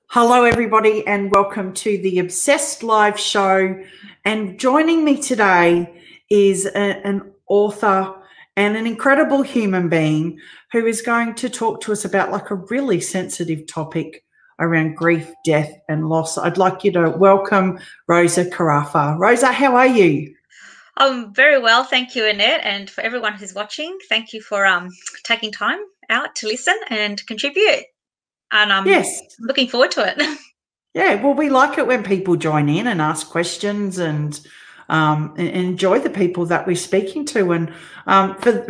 Hello, everybody, and welcome to the Obsessed Live show. And joining me today is an author and an incredible human being who is going to talk to us about like a really sensitive topic around grief, death, and loss. I'd like you to welcome Rosa Carrafa. Rosa, how are you? I'm very well, thank you, Annette, and for everyone who's watching, thank you for taking time out to listen and contribute. And I'm looking forward to it. Yeah, well, we like it when people join in and ask questions and enjoy the people that we're speaking to. And for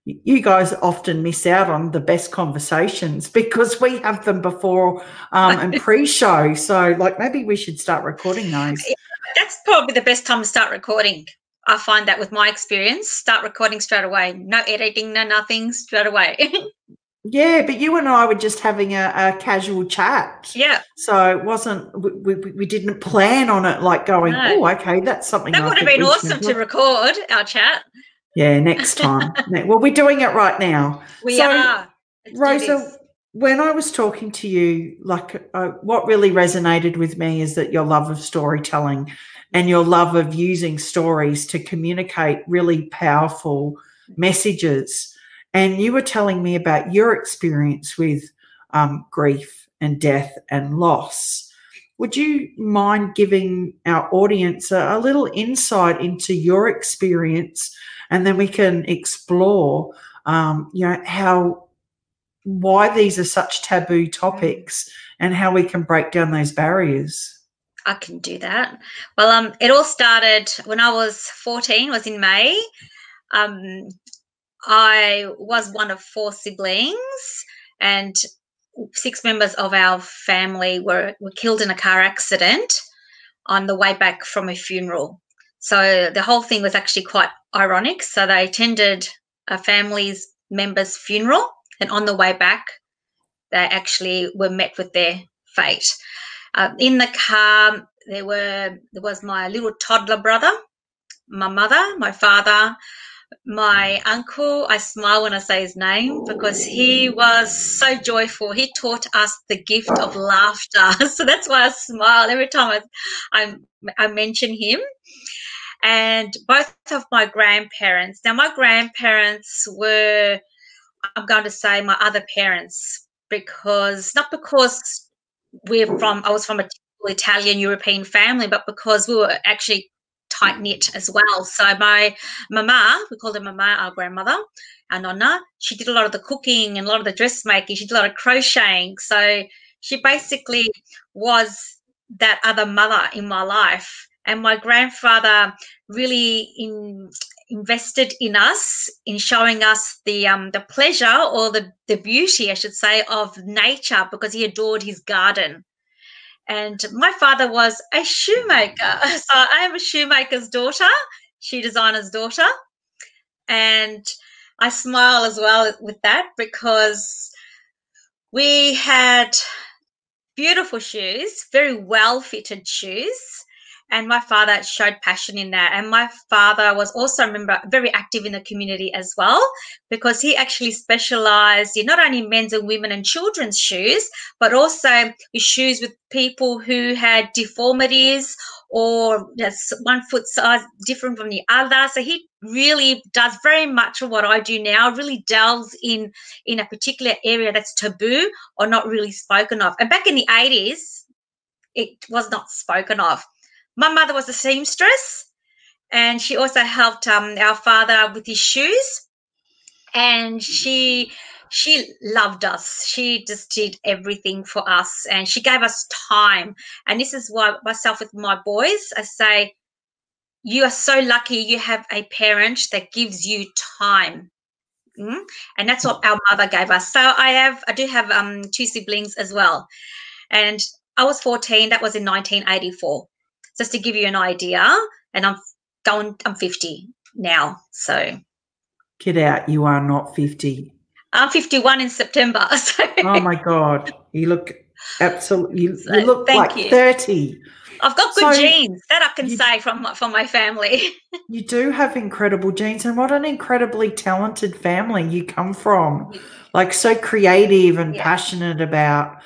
you guys often miss out on the best conversations because we have them before and pre-show. So, like, maybe we should start recording those. That's probably the best time to start recording. I find that with my experience, start recording straight away. No editing, no nothing, straight away. Yeah, but you and I were just having a casual chat. Yeah. So it wasn't, we didn't plan on it like going, oh, okay, that's something. That would have been awesome to record our chat. Yeah, next time. Well, we're doing it right now. We are. Rosa, when I was talking to you, like what really resonated with me is that your love of storytelling and your love of using stories to communicate really powerful messages. And you were telling me about your experience with grief and death and loss. Would you mind giving our audience a little insight into your experience, and then we can explore, why these are such taboo topics and how we can break down those barriers? I can do that. Well, it all started when I was 14, was in May. I was one of 4 siblings, and 6 members of our family were killed in a car accident on the way back from a funeral. So the whole thing was actually quite ironic. So they attended a family's member's funeral, and on the way back, they actually were met with their fate. In the car, there was my little toddler brother, my mother, my father, my uncle. I smile when I say his name because he was so joyful. He taught us the gift of laughter. So that's why I smile every time I mention him. And both of my grandparents. Now, my grandparents were, I'm going to say, my other parents, not because I was from a Italian European family, but because we were actually tight knit as well. So my mama, we called her mama, our grandmother, our nonna, she did a lot of the cooking and a lot of the dressmaking. She did a lot of crocheting. So she basically was that other mother in my life. And my grandfather really invested in us, in showing us the pleasure or the beauty, I should say, of nature, because he adored his garden. And my father was a shoemaker. So I am a shoemaker's daughter, shoe designer's daughter. And I smile as well with that because we had beautiful shoes, very well-fitted shoes. And my father showed passion in that. And my father was also, remember, very active in the community as well, because he actually specialised in not only men's and women and children's shoes, but also shoes with people who had deformities or one foot size different from the other. So he really does very much of what I do now, really delves in a particular area that's taboo or not really spoken of. And back in the 80s, it was not spoken of. My mother was a seamstress, and she also helped our father with his shoes, and she loved us. She just did everything for us, and she gave us time. And this is why myself with my boys, I say, you are so lucky you have a parent that gives you time. And that's what our mother gave us. So I do have 2 siblings as well. And I was 14, that was in 1984. Just to give you an idea, and I'm 50 now, so. Get out, you are not 50. I'm 51 in September. So. Oh my God, you look absolutely, you look like 30. I've got good So genes, that I can you say from my family. you do have incredible genes, and what an incredibly talented family you come from. Like, so creative and Yeah, passionate about,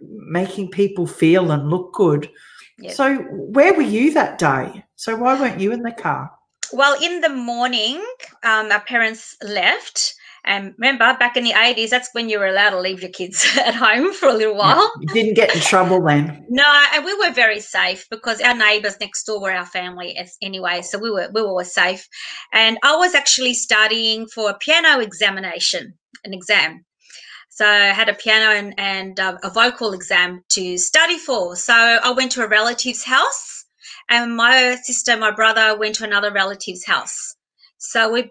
making people feel and look good. yeah. So where were you that day? So why weren't you in the car? Well, in the morning, our parents left. And remember, back in the 80s, that's when you were allowed to leave your kids at home for a little Yeah, while. you didn't get in trouble then. No, and we were very safe because our neighbours next door were our family anyway, so we were safe. And I was actually studying for a piano examination, an exam. So I had a piano and a vocal exam to study for. So I went to a relative's house, and my sister, my brother went to another relative's house. So we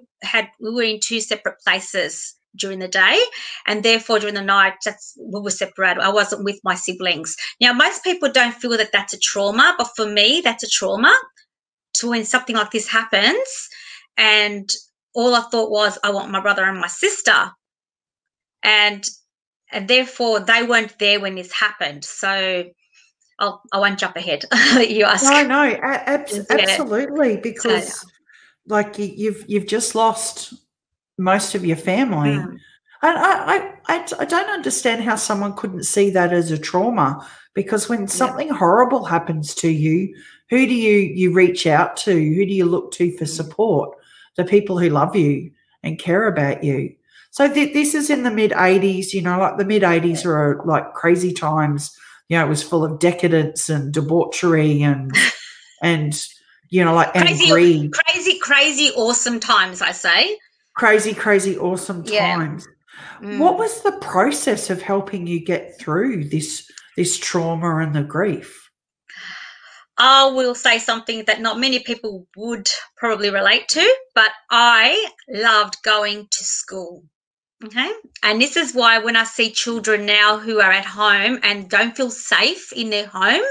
were in two separate places during the day, and therefore during the night we were separated. I wasn't with my siblings. Now most people don't feel that that's a trauma, but for me that's a trauma. To when something like this happens, and all I thought was I want my brother and my sister, and therefore they weren't there when this happened. So I won't jump ahead. You ask. No, Yeah. absolutely, So, because like you've just lost most of your family. mm, And I don't understand how someone couldn't see that as a trauma, because when yeah. something horrible happens to you, who do you reach out to? Who do you look to for support? The people who love you and care about you. So this is in the mid-80s, like the mid-80s were like crazy times. It was full of decadence and debauchery and and Crazy, greed. crazy, awesome times, I say. Crazy, crazy, awesome Yeah. times. What Mm. was the process of helping you get through this trauma and the grief? I will say something that not many people would probably relate to, but I loved going to school. Okay. And this is why when I see children now who are at home and don't feel safe in their home,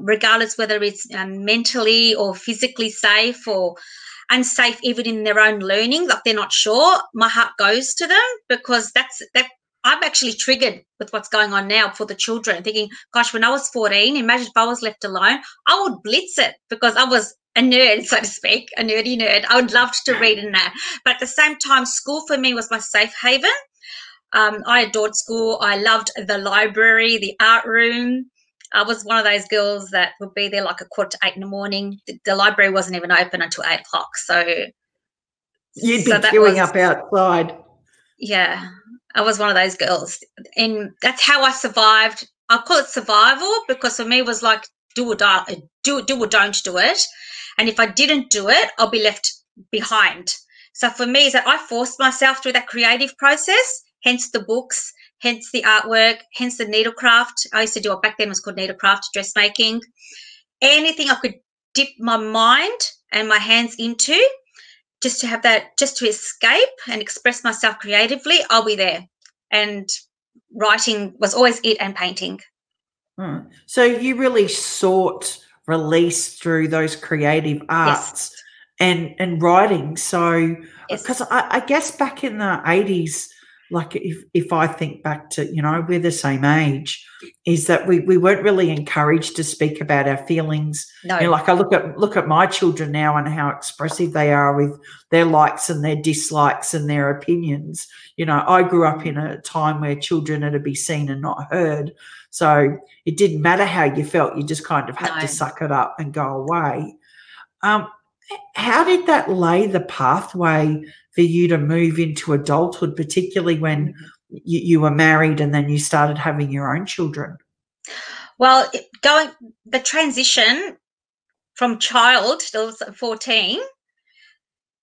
regardless whether it's mentally or physically safe or unsafe even in their own learning, like they're not sure, my heart goes to them, because that I'm actually triggered with what's going on now for the children, thinking, gosh, when I was 14, imagine if I was left alone, I would blitz it, because I was a nerd, so to speak, a nerdy nerd. I would love to read in that. But at the same time, school for me was my safe haven. I adored school. I loved the library, the art room. I was one of those girls that would be there like a quarter to 8 in the morning. The library wasn't even open until 8 o'clock. You'd be That queuing was, up outside. yeah, I was one of those girls. And that's how I survived. I call it survival, because for me it was like do or die, do or don't do it. And if I didn't do it, I'll be left behind. So for me, is that I forced myself through that creative process, hence the books, hence the artwork, hence the needlecraft. I used to do it back then, it was called needlecraft, dressmaking. Anything I could dip my mind and my hands into, just to have that, just to escape and express myself creatively, I'll be there. And writing was always it, and painting. So you really sought release through those creative Yes. arts and writing. So, Yes. because I guess back in the 80s, like if I think back to, we're the same age, is that we weren't really encouraged to speak about our feelings. No. Like I look at my children now and how expressive they are with their likes and their dislikes and their opinions. I grew up in a time where children are to be seen and not heard. So it didn't matter how you felt. You just kind of had to suck it up and go away. How did that lay the pathway for you to move into adulthood, particularly when you were married and then you started having your own children? Well, the transition from child to 14,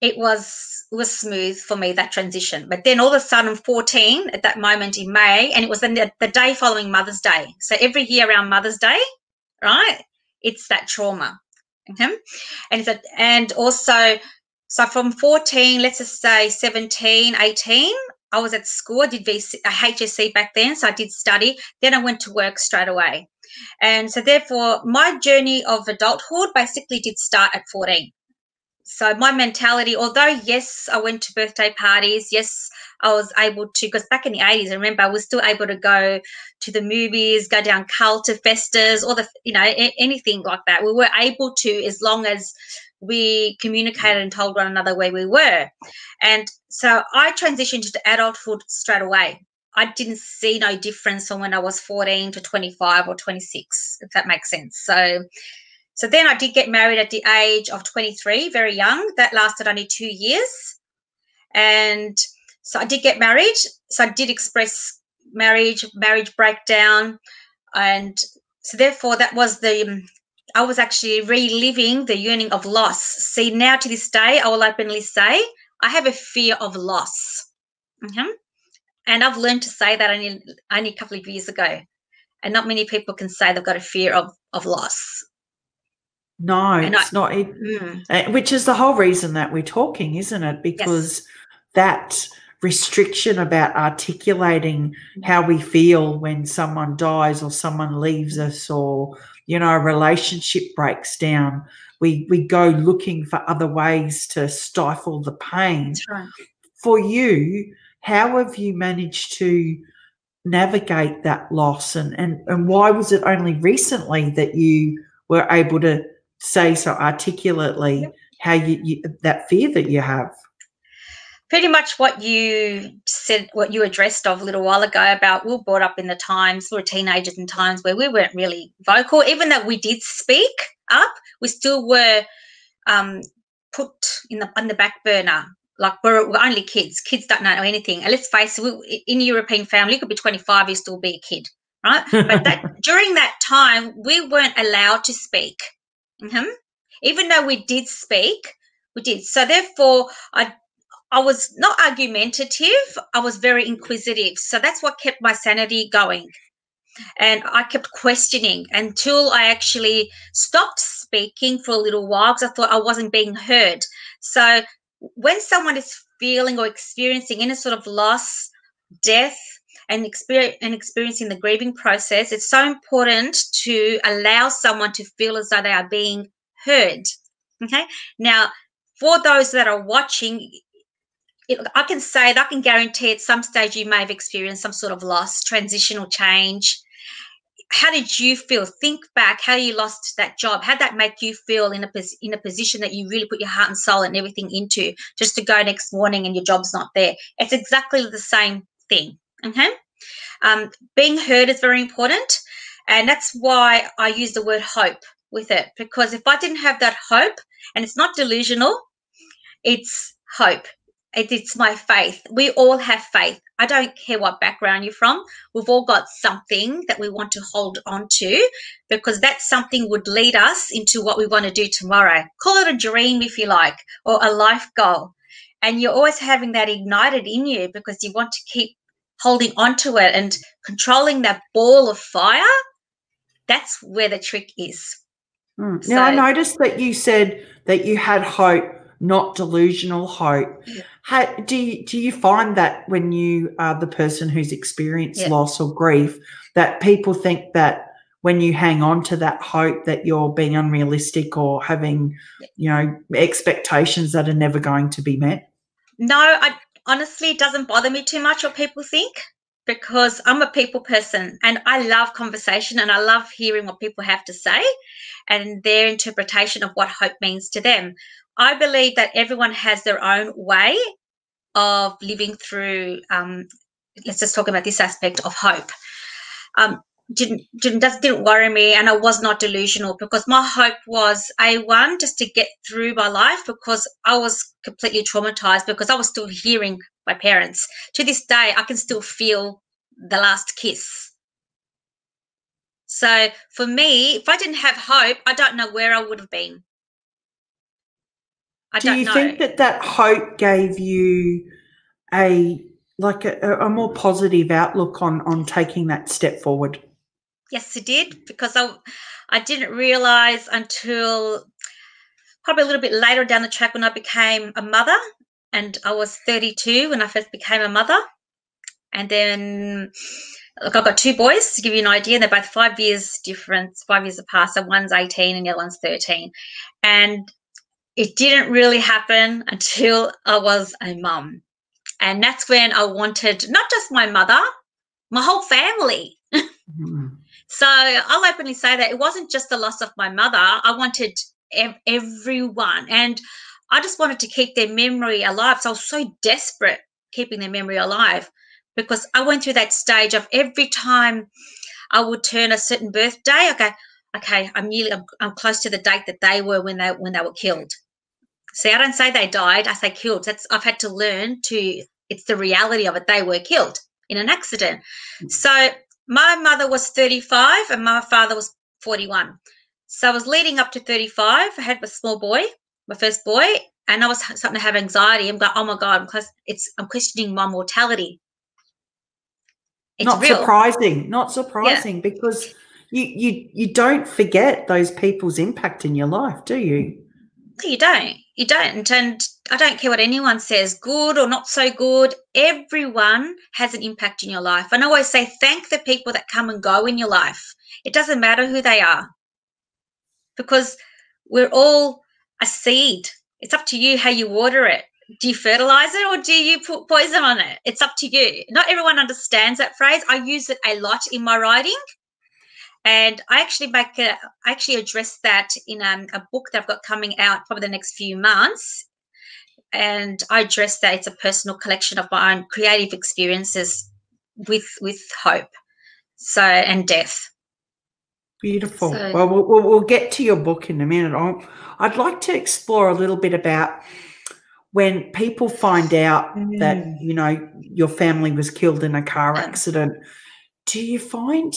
it was smooth for me, that transition. But then all of a sudden, 14 at that moment in May, and it was the day following Mother's Day. So every year around Mother's Day, right, it's that trauma. Okay? And also, so from 14, let's just say 17, 18, I was at school. I did HSC back then, so I did study. Then I went to work straight away. And so therefore, my journey of adulthood basically did start at 14. So my mentality, although, yes, I went to birthday parties, yes, I was able to, because back in the 80s, I remember I was still able to go to the movies, go down culture festas, or anything like that. We were able to, as long as we communicated and told one another where we were. And so I transitioned to adulthood straight away. I didn't see no difference from when I was 14 to 25 or 26, if that makes sense. So then I did get married at the age of 23, very young. That lasted only 2 years. And so I did get married. So I did express marriage breakdown. And so therefore that was I was actually reliving the yearning of loss. See, now to this day, I will openly say I have a fear of loss. Mm-hmm. And I've learned to say that only a couple of years ago. And not many people can say they've got a fear of loss. No, it's not. Which is the whole reason that we're talking, isn't it? Because that restriction about articulating how we feel when someone dies or someone leaves us, or, a relationship breaks down, we go looking for other ways to stifle the pain. That's right. For you, how have you managed to navigate that loss, and why was it only recently that you were able to say so articulately how you that fear that you have? Pretty much what you said, what you addressed of a little while ago about we were brought up in the times, we were teenagers in times where we weren't really vocal. Even though we did speak up, we still were put on the back burner. Like we're only kids. Kids don't know anything. And let's face it, in a European family, you could be 25, you still be a kid, right? But during that time, we weren't allowed to speak. Mm-hmm. Even though we did speak, we did. So therefore, I was not argumentative. I was very inquisitive. So that's what kept my sanity going. And I kept questioning until I actually stopped speaking for a little while because I thought I wasn't being heard. So when someone is feeling or experiencing any sort of loss, death, and experiencing the grieving process, it's so important to allow someone to feel as though they are being heard. Okay? Now, for those that are watching, I can guarantee at some stage you may have experienced some sort of loss, transitional change. How did you feel? Think back how you lost that job. How did that make you feel in a position that you really put your heart and soul and everything into, just to go next morning and your job's not there? It's exactly the same thing. Okay. Being heard is very important, and that's why I use the word hope with it, because if I didn't have that hope, and it's not delusional, it's hope. It's my faith. We all have faith. I don't care what background you're from. We've all got something that we want to hold on to, because that something would lead us into what we want to do tomorrow. Call it a dream if you like, or a life goal. And you're always having that ignited in you because you want to keep holding on to it and controlling that ball of fire. That's where the trick is. Now, I noticed that you said that you had hope, not delusional hope. Yeah. Do you find that when you are the person who's experienced loss or grief, that people think that when you hang on to that hope that you're being unrealistic or having, expectations that are never going to be met? No, honestly, it doesn't bother me too much what people think, because I'm a people person and I love conversation and I love hearing what people have to say and their interpretation of what hope means to them. I believe that everyone has their own way of living through, let's just talk about this aspect of hope. Didn't worry me, and I was not delusional, because my hope was A1, just to get through my life, because I was completely traumatized, because I was still hearing my parents. To this day, I can still feel the last kiss. So for me, if I didn't have hope, I don't know where I would have been. Do you think that hope gave you a more positive outlook on taking that step forward? Yes, it did, because I didn't realize until probably a little bit later down the track when I became a mother, and I was 32 when I first became a mother. And then, look, I've got two boys, to give you an idea, and they're both 5 years difference, 5 years apart. So one's 18 and the other one's 13. And it didn't really happen until I was a mum. And that's when I wanted not just my mother, my whole family. Mm. So I'll openly say that it wasn't just the loss of my mother. I wanted everyone. And I just wanted to keep their memory alive. So I was so desperate keeping their memory alive, because I went through that stage of every time I would turn a certain birthday, okay, I'm close to the date that they were when they were killed. See, I don't say they died, I say killed. I've had to learn to, it's the reality of it. They were killed in an accident. So my mother was 35 and my father was 41. So I was leading up to 35. I had a small boy, my first boy, and I was starting to have anxiety. I'm going, oh my God, I'm questioning my mortality. It's not real. Not surprising, because you don't forget those people's impact in your life, do you? You don't. And I don't care what anyone says, good or not so good. Everyone has an impact in your life. And I always say, thank the people that come and go in your life. It doesn't matter who they are, because we're all a seed. It's up to you how you water it. Do you fertilize it or do you put poison on it? It's up to you. Not everyone understands that phrase. I use it a lot in my writing. And I actually address that in a book that I've got coming out probably the next few months. And I address that it's a personal collection of my own creative experiences with hope, and death. Beautiful. Well, we'll get to your book in a minute. I'd like to explore a little bit about when people find out that, your family was killed in a car accident. Do you find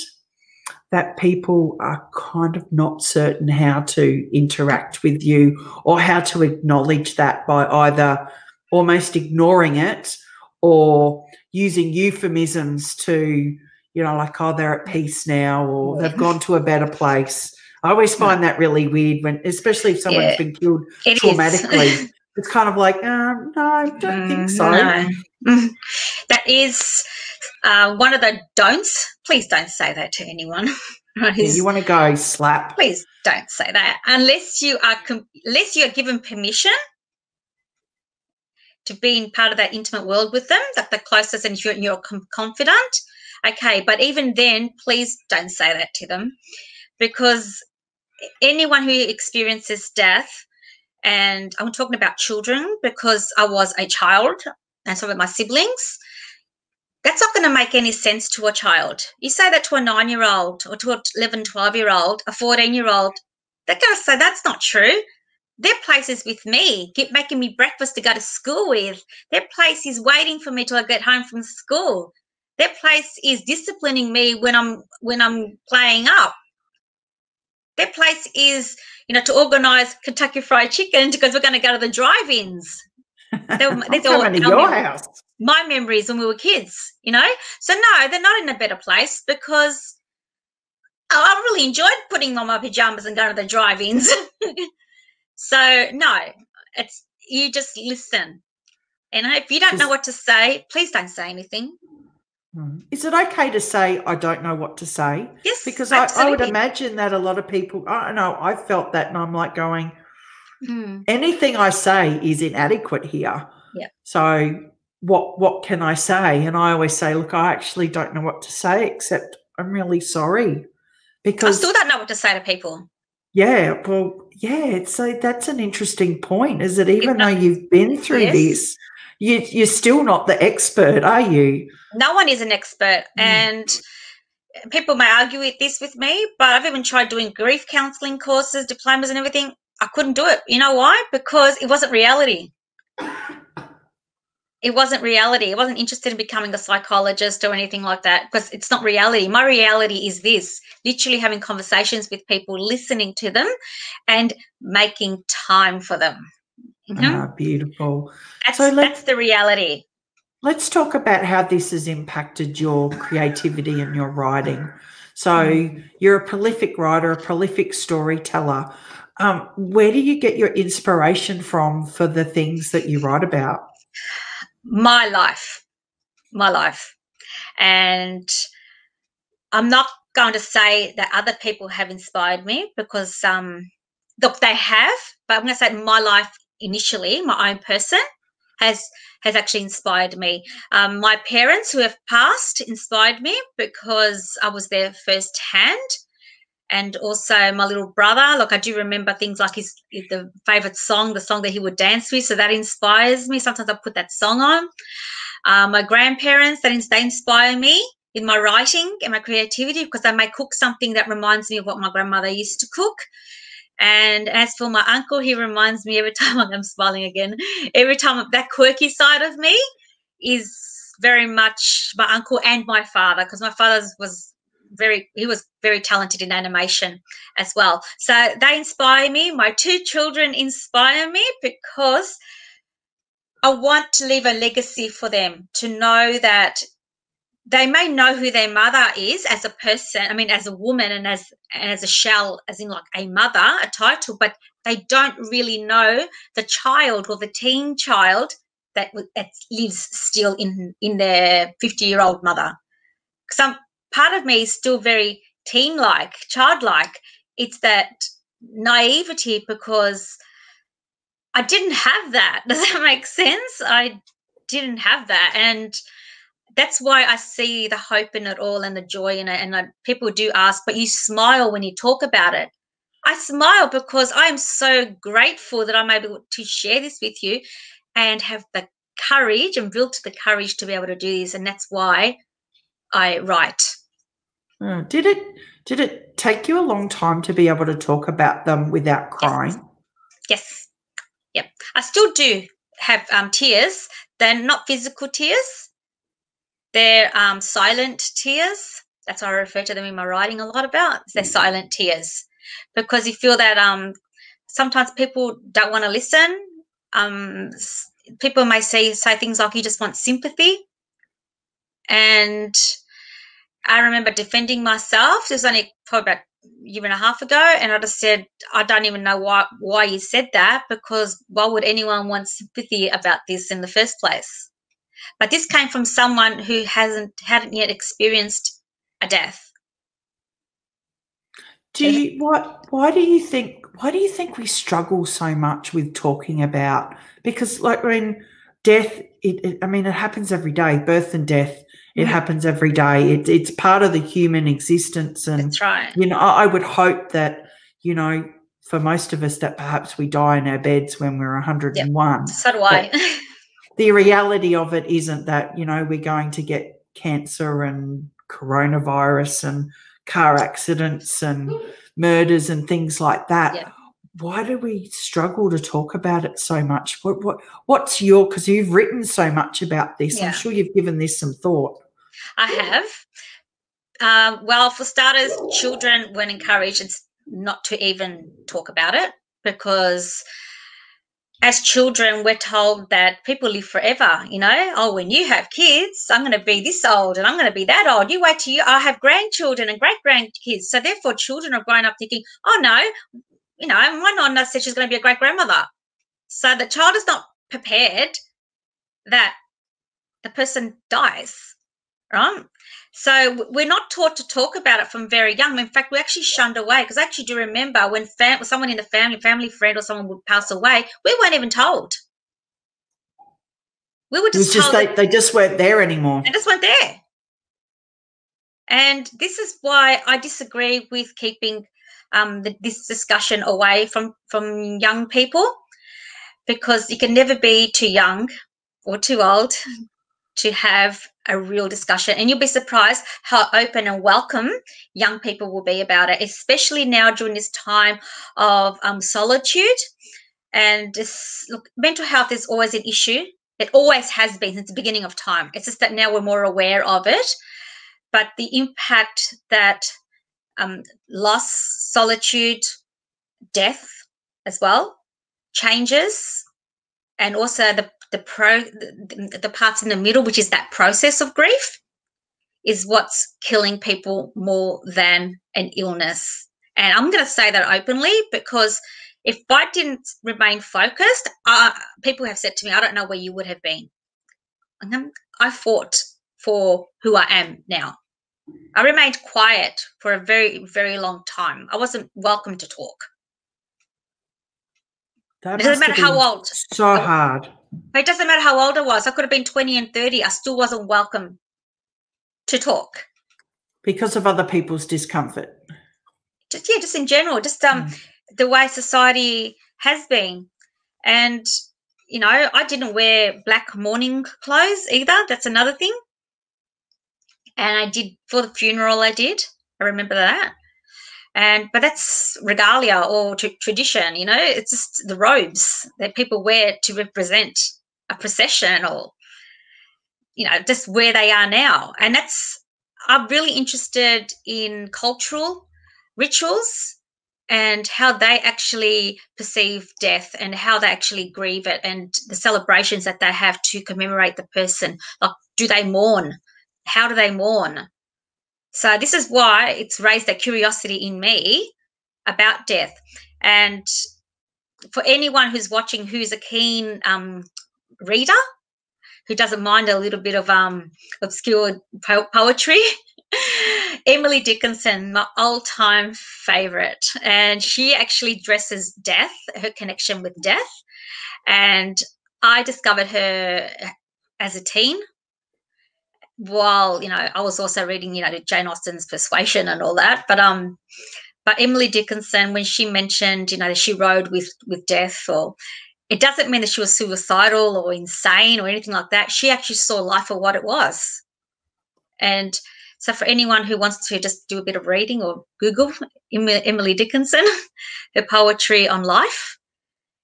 that people are kind of not certain how to interact with you or how to acknowledge that, by either almost ignoring it or using euphemisms to, like, oh, they're at peace now, or they've gone to a better place? I always find that really weird, especially if someone's been killed traumatically. It's kind of like, no, I don't think so. No. That is one of the don'ts. Please don't say that to anyone. Yeah, you want to go slap. Please don't say that unless you are given permission to be in part of that intimate world with them, that the closest, and you're confident. Okay, but even then, please don't say that to them, because anyone who experiences death, and I'm talking about children because I was a child and so were my siblings, that's not going to make any sense to a child. You say that to a 9-year-old or to an 11, 12-year-old, a 14-year-old, they're going to say that's not true. Their place is with me, making me breakfast to go to school with. Their place is waiting for me till I get home from school. Their place is disciplining me when I'm playing up. Their place is, to organise Kentucky Fried Chicken because we're going to go to the drive-ins. I'm coming to your house. My memories when we were kids, So no, they're not in a better place, because I really enjoyed putting on my pajamas and going to the drive-ins. So no, you just listen. And if you don't know what to say, please don't say anything. Is it okay to say, I don't know what to say? Yes, because I would imagine that a lot of people, I know, I felt that, and I'm like going, anything I say is inadequate here. Yeah. So what can I say? And I always say, look, I actually don't know what to say, except I'm really sorry. Because I still don't know what to say to people. Yeah, well, yeah, so that's an interesting point, is that even though you've been through this, you're still not the expert, are you? No one is an expert. And people may argue with me, but I've even tried doing grief counselling courses, diplomas and everything. I couldn't do it. You know why? Because it wasn't reality. It wasn't reality. I wasn't interested in becoming a psychologist or anything like that, because it's not reality. My reality is this: literally having conversations with people, listening to them and making time for them. Beautiful. That's the reality. Let's talk about how this has impacted your creativity and your writing. So you're a prolific writer, a prolific storyteller. Where do you get your inspiration from for the things that you write about? My life. And I'm not going to say that other people have inspired me, because look, they have, but I'm going to say my life initially, my own person, has actually inspired me. My parents who have passed inspired me because I was there firsthand. And also my little brother, look, I do remember things like the favourite song, the song that he would dance with, so that inspires me. Sometimes I put that song on. My grandparents, they inspire me in my writing and my creativity because they may cook something that reminds me of what my grandmother used to cook. And as for my uncle, he reminds me every time, I'm smiling again, every time that quirky side of me is very much my uncle and my father, because my father was very talented in animation as well. So they inspire me. My two children inspire me because I want to leave a legacy for them, to know that they may know who their mother is as a person, I mean, as a woman and as a shell, as in like a mother, a title, but they don't really know the child or the teen child that lives still in their 50-year-old mother. Some part of me is still very teen-like, childlike. It's that naivety because I didn't have that. Does that make sense? I didn't have that. And that's why I see the hope in it all and the joy in it. And people do ask, but you smile when you talk about it. I smile because I am so grateful that I'm able to share this with you and have the courage and built the courage to be able to do this. And that's why I write. Did it take you a long time to be able to talk about them without crying? Yes. Yep. I still do have tears. They're not physical tears. They're silent tears. That's what I refer to them in my writing a lot about. They're silent tears because you feel that sometimes people don't want to listen. People may say things like you just want sympathy. And I remember defending myself. It was only probably about a year and a half ago, and I just said, I don't even know why you said that, because why would anyone want sympathy about this in the first place? But this came from someone who hadn't yet experienced a death. Why do you think we struggle so much with talking about, because like when death, it happens every day, birth and death, it happens every day. It's part of the human existence. And that's right. I would hope that, for most of us, that perhaps we die in our beds when we're 101. Yep. So do I. The reality of it isn't that, we're going to get cancer and coronavirus and car accidents and murders and things like that. Yeah. Why do we struggle to talk about it so much? What's because you've written so much about this. Yeah. I'm sure you've given this some thought. I have. Well, for starters, children weren't encouraged not to even talk about it, because as children, we're told that people live forever, Oh, when you have kids, I'm going to be this old and I'm going to be that old. You wait till I have grandchildren and great-grandkids. So therefore, children are growing up thinking, oh, no, my nonna said she's going to be a great-grandmother. So the child is not prepared that the person dies, right? So we're not taught to talk about it from very young. In fact, we're actually shunned away, because I actually do remember when someone in the family friend or someone would pass away, we weren't even told. We were just told they just weren't there anymore. They just weren't there. And this is why I disagree with keeping this discussion away from young people, because you can never be too young or too old to have a real discussion. And you'll be surprised how open and welcome young people will be about it, especially now during this time of solitude. And mental health is always an issue. It always has been since the beginning of time. It's just that now we're more aware of it. But the impact that loss, solitude, death as well, changes, and also the parts in the middle, which is that process of grief, is what's killing people more than an illness. And I'm going to say that openly, because if I didn't remain focused, people have said to me, I don't know where you would have been. I fought for who I am now. I remained quiet for a very, very long time. I wasn't welcome to talk. That It doesn't must matter have how been old. so hard. It doesn't matter how old I was. I could have been 20 and 30. I still wasn't welcome to talk. Because of other people's discomfort. Just in general, just the way society has been. And, you know, I didn't wear black mourning clothes either. That's another thing. And I did, for the funeral I did. I remember that. But that's regalia or tradition, you know. It's just the robes that people wear to represent a procession or, you know, just where they are now. And I'm really interested in cultural rituals and how they actually perceive death and how they actually grieve it and the celebrations that they have to commemorate the person. Like, do they mourn? How do they mourn? So this is why it's raised that curiosity in me about death. And for anyone who's watching who's a keen reader, who doesn't mind a little bit of obscure poetry, Emily Dickinson, my all-time favorite. And she actually addresses death, her connection with death. And I discovered her as a teen while, you know, I was also reading, you know, Jane Austen's Persuasion and all that. But Emily Dickinson, when she mentioned, you know, that she rode with death, or it doesn't mean that she was suicidal or insane or anything like that. She actually saw life for what it was. And so for anyone who wants to just do a bit of reading or Google Emily Dickinson, her poetry on life,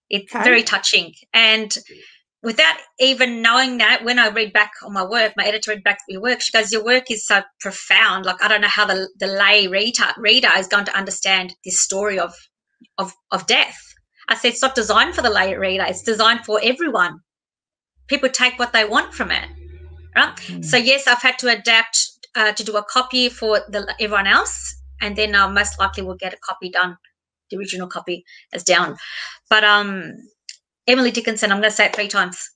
it's very touching. And without even knowing that, when I read back on my work, my editor read back your work, she goes, your work is so profound. Like, I don't know how the lay reader is going to understand this story of death. I said, it's not designed for the lay reader. It's designed for everyone. People take what they want from it. Right? So, yes, I've had to adapt to do a copy for everyone else, and then most likely we'll get a copy done, the original copy as down. But Emily Dickinson, I'm going to say it 3 times.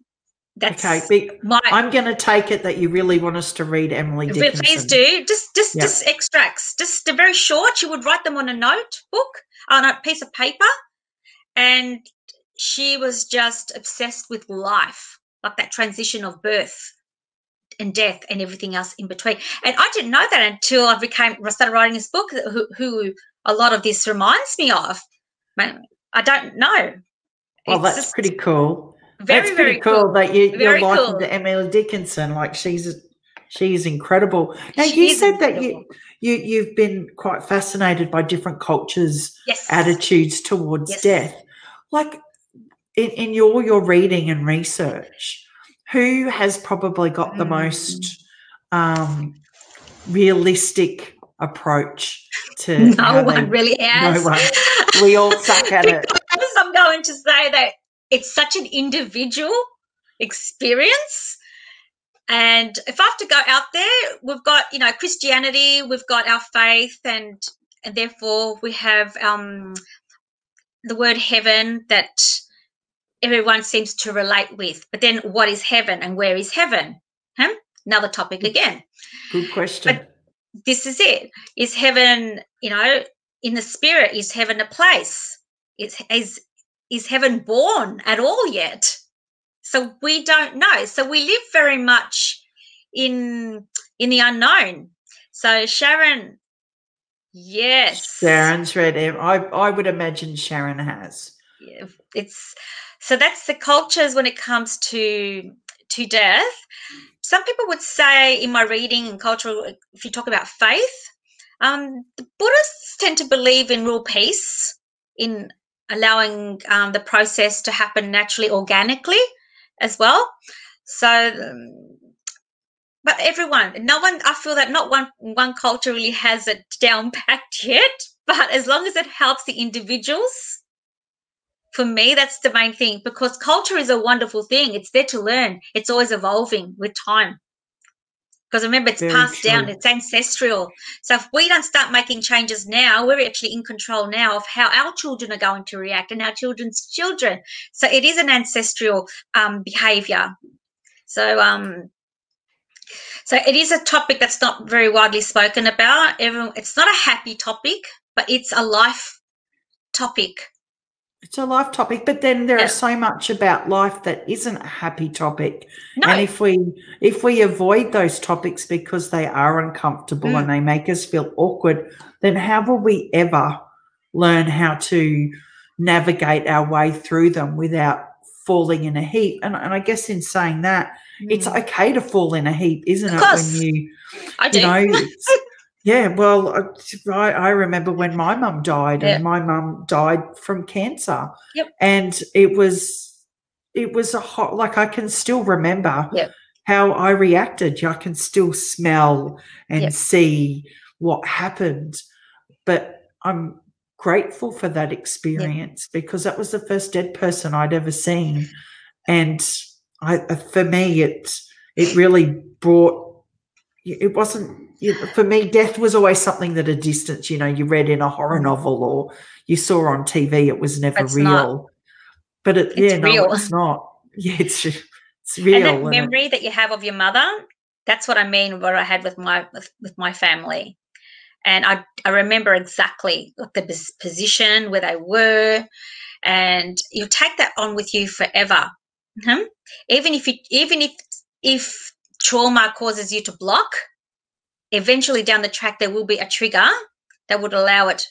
That's okay. I'm going to take it that you really want us to read Emily Dickinson. Please do. Just extracts. They're very short. You would write them on a notebook, on a piece of paper, and she was just obsessed with life, like that transition of birth and death and everything else in between. And I didn't know that until I started writing this book, who a lot of this reminds me of. I don't know. Well, that's pretty cool. That's pretty cool that you're liking to Emily Dickinson. Like, she's incredible. Now, you said that you've been quite fascinated by different cultures' attitudes towards death. Like, in your reading and research, who has probably got the most realistic approach to no one really has. No one. We all suck at it. I'm going to say that it's such an individual experience. And if I have to go out there, we've got, you know, Christianity, we've got our faith, and therefore we have the word heaven that everyone seems to relate with. But then what is heaven and where is heaven? Another topic again. Good question. But this is it. Is heaven, you know, in the spirit? Is heaven a place? Is heaven born at all yet? So we don't know. So we live very much in the unknown. So Sharon, yes. Sharon's read it. I would imagine Sharon has. Yeah, so that's the cultures when it comes to death. Some people would say in my reading and cultural, if you talk about faith, the Buddhists tend to believe in real peace, in allowing the process to happen naturally, organically as well. So, but I feel that not one culture really has it down packed yet, but as long as it helps the individuals, for me, that's the main thing, because culture is a wonderful thing. It's there to learn. It's always evolving with time. Because remember, it's passed down. It's ancestral. So if we don't start making changes now, we're actually in control now of how our children are going to react and our children's children. So it is an ancestral behaviour. So it is a topic that's not very widely spoken about. It's not a happy topic, but it's a life topic. It's a life topic, but then there Yeah. is so much about life that isn't a happy topic. No. And if we avoid those topics because they are uncomfortable and they make us feel awkward, then how will we ever learn how to navigate our way through them without falling in a heap? And I guess in saying that, it's okay to fall in a heap, isn't it? When I do. you know, yeah, well, I remember when my mum died, and my mum died from cancer. Yep. And it was a hot, like, I can still remember how I reacted. I can still smell and see what happened. But I'm grateful for that experience because that was the first dead person I'd ever seen. And for me, it really brought, it wasn't, for me, death was always something that a distance, you read in a horror novel or you saw on TV. It was never real. Not. But it's real. No, it's not. Yeah, it's real. And that memory that you have of your mother, that's what I mean, what I had with my family. And I remember exactly like the position where they were, and you take that on with you forever. Even if trauma causes you to block, eventually down the track there will be a trigger that would allow it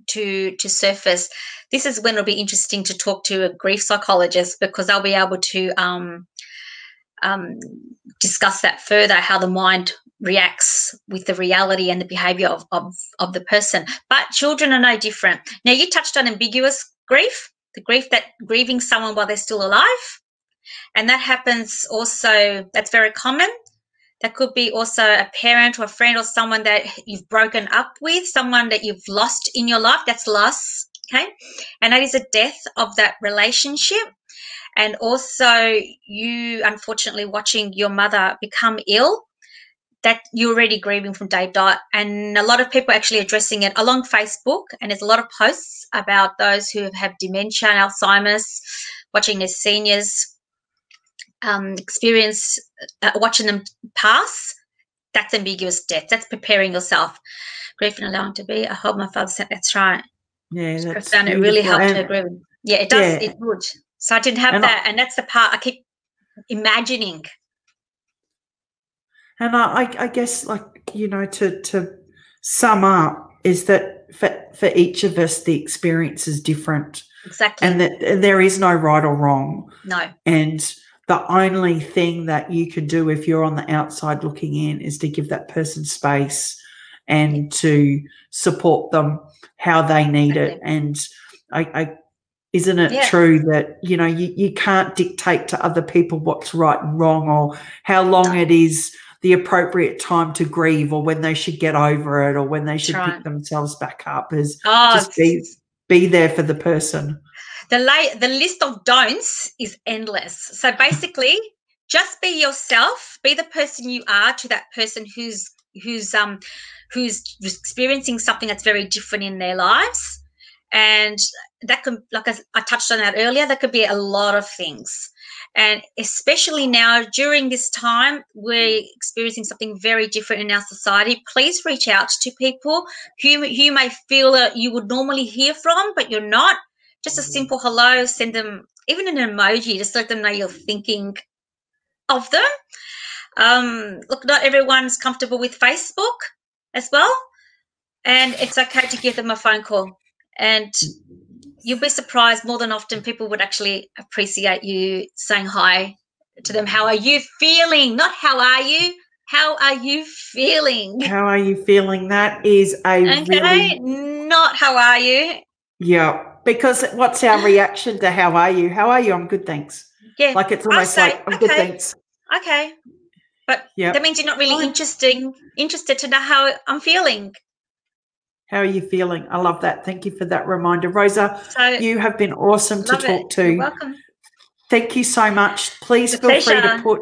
to surface. This is when it'll be interesting to talk to a grief psychologist, because they'll be able to discuss that further, how the mind reacts with the reality and the behavior of the person. But children are no different. Now, you touched on ambiguous grief, the grief that grieving someone while they're still alive. And that happens also, that's very common. That could be also a parent or a friend or someone that you've broken up with, someone that you've lost in your life. That's loss, okay? And that is a death of that relationship. And also you, unfortunately, watching your mother become ill, that you're already grieving from day dot. And a lot of people are actually addressing it along Facebook, and there's a lot of posts about those who have dementia and Alzheimer's, watching their seniors experience, watching them pass. That's ambiguous death. That's preparing yourself. Grief and allowing to be. I hope my father said that's right. Yeah, that's profound. It really helped her grieve. Yeah, it does. Yeah. It would. So I didn't have that, and that's the part I keep imagining. And I guess, like, to sum up, is that for each of us the experience is different. Exactly. And that there is no right or wrong. No. And the only thing that you can do if you're on the outside looking in is to give that person space and to support them how they need it. And isn't it true that, you can't dictate to other people what's right and wrong, or how long it is the appropriate time to grieve, or when they should get over it, or when they should pick themselves back up. Is just be there for the person. The list of don'ts is endless. So basically, just be yourself. Be the person you are to that person who's experiencing something that's very different in their lives. And that can, like I touched on that earlier, that could be a lot of things. And especially now, during this time, we're experiencing something very different in our society. Please reach out to people who you may feel that you would normally hear from, but you're not. Just a simple hello, send them even an emoji, just let them know you're thinking of them. Look, not everyone's comfortable with Facebook as well, and it's okay to give them a phone call. And you'll be surprised, more than often people would actually appreciate you saying hi to them. How are you feeling? Not how are you? How are you feeling? How are you feeling? That is really... Not how are you? Yeah, because what's our reaction to how are you? How are you? I'm good, thanks. Yeah. Like, it's almost like, I'm good, thanks. Okay. But that means you're not really interested to know how I'm feeling. How are you feeling? I love that. Thank you for that reminder. Rosa, you have been awesome to talk to. You're welcome. Thank you so much. Please feel free to put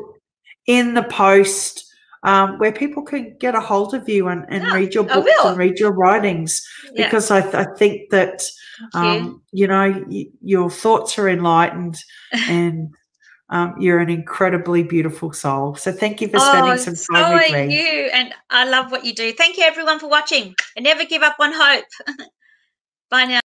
in the post where people can get a hold of you and read your books and read your writings, because I think that, your thoughts are enlightened and you're an incredibly beautiful soul. So thank you for spending some time with me. So are you, and I love what you do. Thank you, everyone, for watching. And never give up on hope. Bye now.